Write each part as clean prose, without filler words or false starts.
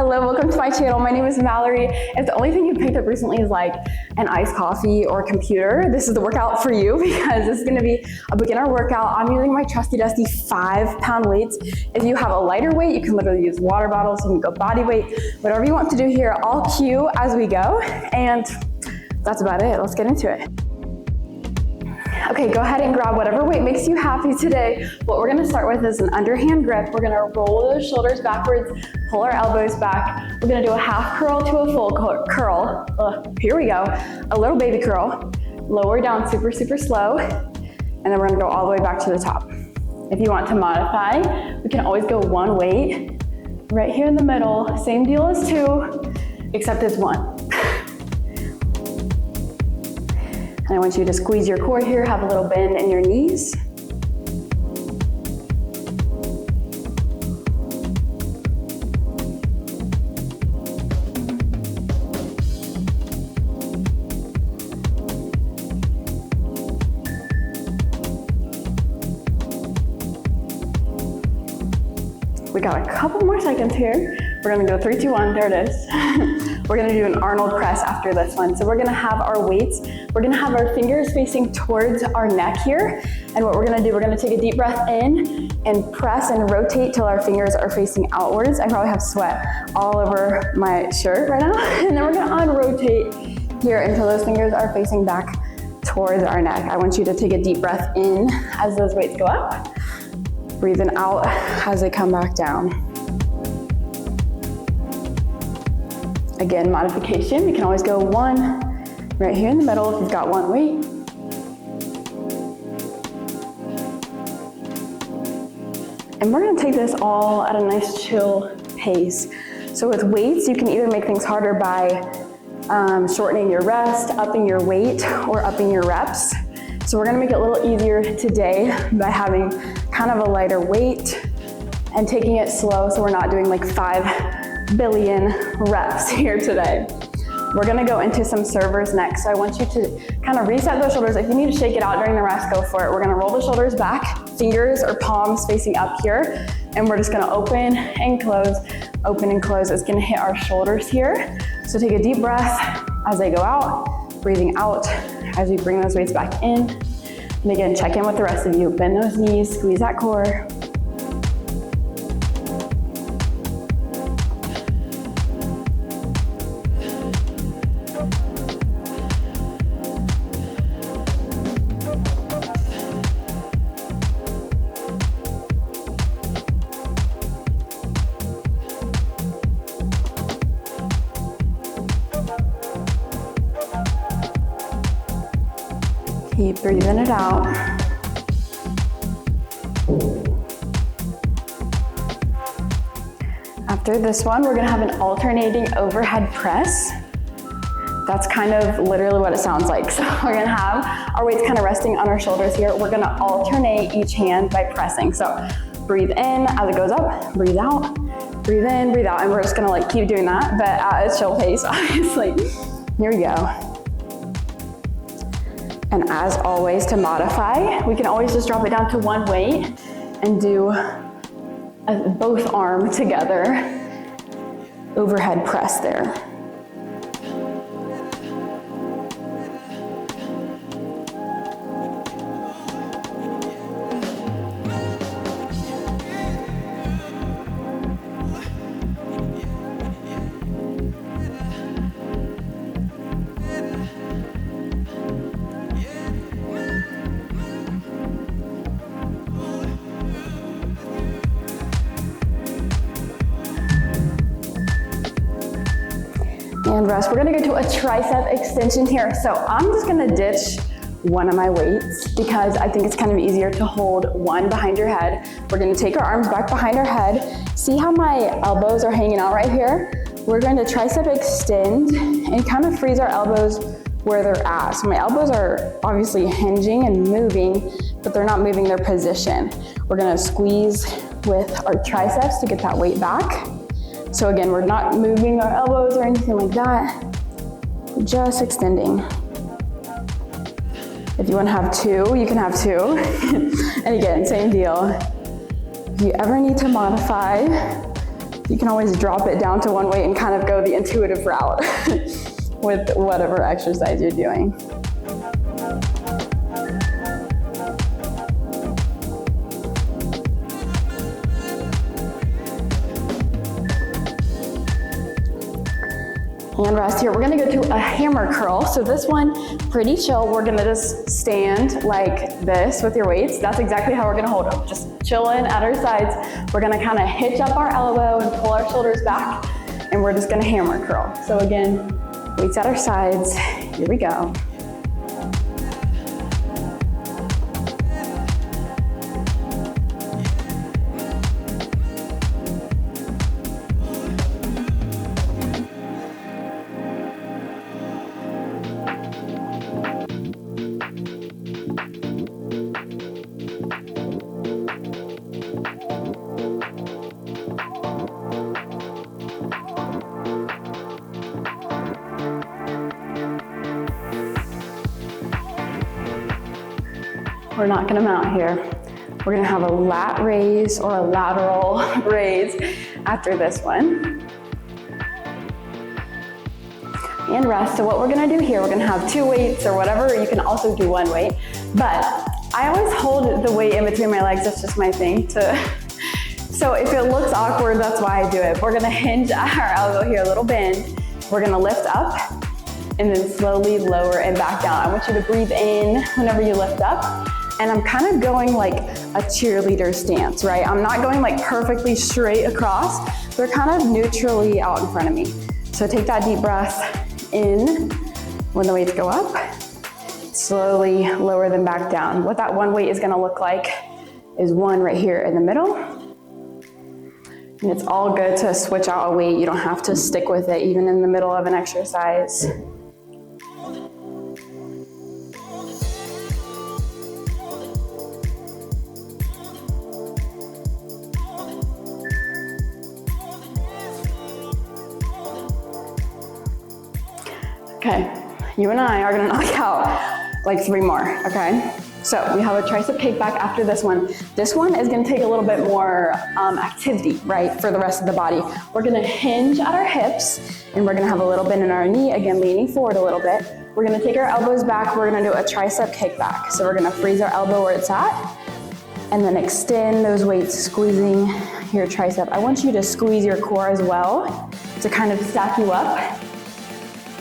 Hello, welcome to my channel. My name is Mallory. If the only thing you picked up recently is like an iced coffee or a computer, this is the workout for you because this is gonna be a beginner workout. I'm using my trusty dusty 5-pound weights. If you have a lighter weight, you can literally use water bottles, you can go body weight, whatever you want to do here. I'll cue as we go, and that's about it. Let's get into it. Okay, go ahead and grab whatever weight makes you happy today. What we're gonna start with is an underhand grip. We're gonna roll those shoulders backwards, pull our elbows back. We're gonna do a half curl to a full curl. Here we go. A little baby curl. Lower down super, super slow. And then we're gonna go all the way back to the top. If you want to modify, we can always go one weight. Right here in the middle, same deal as 2, except it's 1. And I want you to squeeze your core here, have a little bend in your knees. We got a couple more seconds here. We're gonna go 3, 2, 1, there it is. We're gonna do an Arnold press after this one. So we're gonna have our weights, we're gonna have our fingers facing towards our neck here. And what we're gonna do, we're gonna take a deep breath in and press and rotate till our fingers are facing outwards. I probably have sweat all over my shirt right now. And then we're gonna unrotate here until those fingers are facing back towards our neck. I want you to take a deep breath in as those weights go up. Breathing out as they come back down. Again, modification, we can always go 1 right here in the middle if you've got one weight. And we're gonna take this all at a nice chill pace. So with weights, you can either make things harder by shortening your rest, upping your weight, or upping your reps. So we're gonna make it a little easier today by having kind of a lighter weight and taking it slow so we're not doing like 5 billion reps here today. We're gonna go into some servers next. So I want you to kind of reset those shoulders. If you need to shake it out during the rest, go for it. We're gonna roll the shoulders back, fingers or palms facing up here, and we're just gonna open and close, open and close. It's gonna hit our shoulders here. So take a deep breath as they go out, breathing out as we bring those weights back in. And again, check in with the rest of you. Bend those knees, squeeze that core. Keep breathing it out. After this one, we're gonna have an alternating overhead press. That's kind of literally what it sounds like. So we're gonna have our weights kind of resting on our shoulders here. We're gonna alternate each hand by pressing. So breathe in as it goes up, breathe out, breathe in, breathe out. And we're just gonna like keep doing that, but at a chill pace, obviously. Here we go. And as always, to modify, we can always just drop it down to one weight and do both arm together overhead press there. And rest. We're gonna go to a tricep extension here. So I'm just gonna ditch one of my weights because I think it's kind of easier to hold one behind your head. We're gonna take our arms back behind our head. See how my elbows are hanging out right here? We're going to tricep extend and kind of freeze our elbows where they're at. So my elbows are obviously hinging and moving, but they're not moving their position. We're gonna squeeze with our triceps to get that weight back. So again, we're not moving our elbows or anything like that, just extending. If you want to have 2, you can have 2. And again, same deal. If you ever need to modify, You can always drop it down to one weight and kind of go the intuitive route with whatever exercise you're doing. Hand rest here. We're gonna go to a hammer curl. So this one, pretty chill. We're gonna just stand like this with your weights. That's exactly how we're gonna hold them. Just chilling at our sides. We're gonna kind of hitch up our elbow and pull our shoulders back, and we're just gonna hammer curl. So again, weights at our sides. Here we go. We're not gonna mount here. We're gonna have a lat raise or a lateral raise after this one. And rest. So what we're gonna do here, we're gonna have 2 weights or whatever. You can also do 1 weight, but I always hold the weight in between my legs. That's just my thing. So if it looks awkward, that's why I do it. We're gonna hinge at our elbow here, a little bend. We're gonna lift up and then slowly lower and back down. I want you to breathe in whenever you lift up. And I'm kind of going like a cheerleader stance, right? I'm not going like perfectly straight across. They're kind of neutrally out in front of me. So take that deep breath in when the weights go up. Slowly lower them back down. What that 1 weight is gonna look like is 1 right here in the middle. And it's all good to switch out a weight. You don't have to stick with it even in the middle of an exercise. Okay, you and I are gonna knock out like 3 more, okay? So we have a tricep kickback after this one. This one is gonna take a little bit more activity, right, for the rest of the body. We're gonna hinge at our hips, and we're gonna have a little bend in our knee, again, leaning forward a little bit. We're gonna take our elbows back, we're gonna do a tricep kickback. So we're gonna freeze our elbow where it's at, and then extend those weights, squeezing your tricep. I want you to squeeze your core as well to kind of stack you up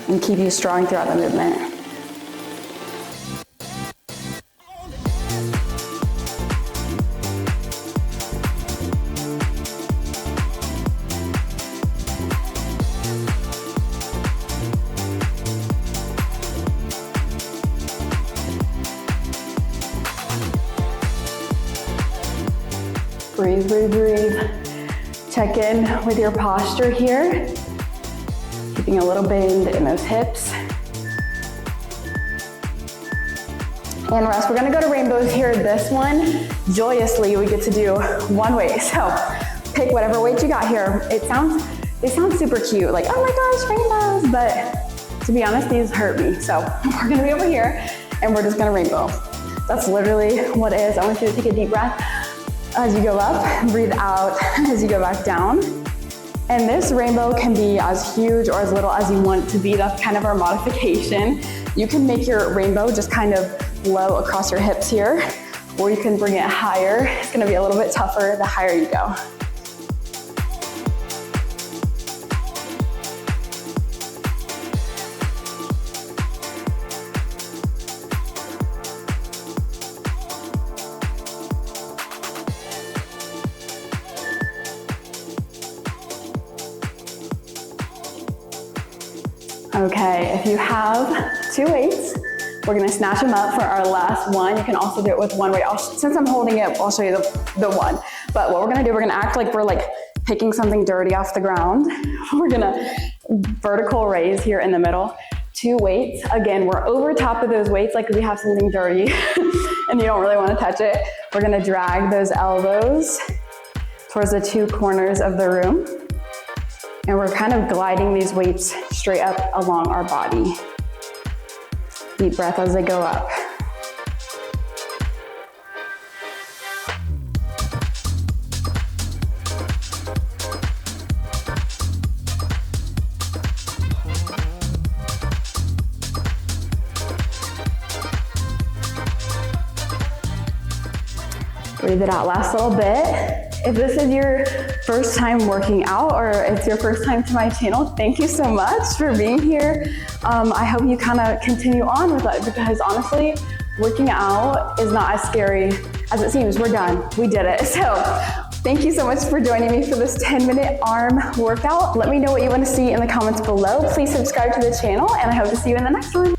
and keep you strong throughout the movement. Breathe, breathe, breathe. Check in with your posture here. Keeping a little bend in those hips. And rest. We're gonna go to rainbows here. This one, joyously, we get to do 1 weight. So pick whatever weight you got here. They sound super cute, like, oh my gosh, rainbows, but to be honest, these hurt me. So we're gonna be over here and we're just gonna rainbow. That's literally what it is. I want you to take a deep breath as you go up, breathe out as you go back down. And this rainbow can be as huge or as little as you want it to be. That's kind of our modification. You can make your rainbow just kind of low across your hips here, or you can bring it higher. It's gonna be a little bit tougher the higher you go. Okay, if you have 2 weights, we're gonna snatch them up for our last one. You can also do it with 1 weight. Since I'm holding it, I'll show you the one. But what we're gonna do, we're gonna act like we're like picking something dirty off the ground. We're gonna vertical raise here in the middle. 2 weights. Again, we're over top of those weights like we have something dirty and you don't really wanna touch it. We're gonna drag those elbows towards the 2 corners of the room. And we're kind of gliding these weights straight up along our body. Deep breath as they go up. Breathe it out, last little bit. If this is your first time working out or it's your first time to my channel, thank you so much for being here. I hope you kind of continue on with it because honestly, working out is not as scary as it seems. We're done, we did it. So thank you so much for joining me for this 10-minute arm workout. Let me know what you want to see in the comments below. Please subscribe to the channel and I hope to see you in the next one.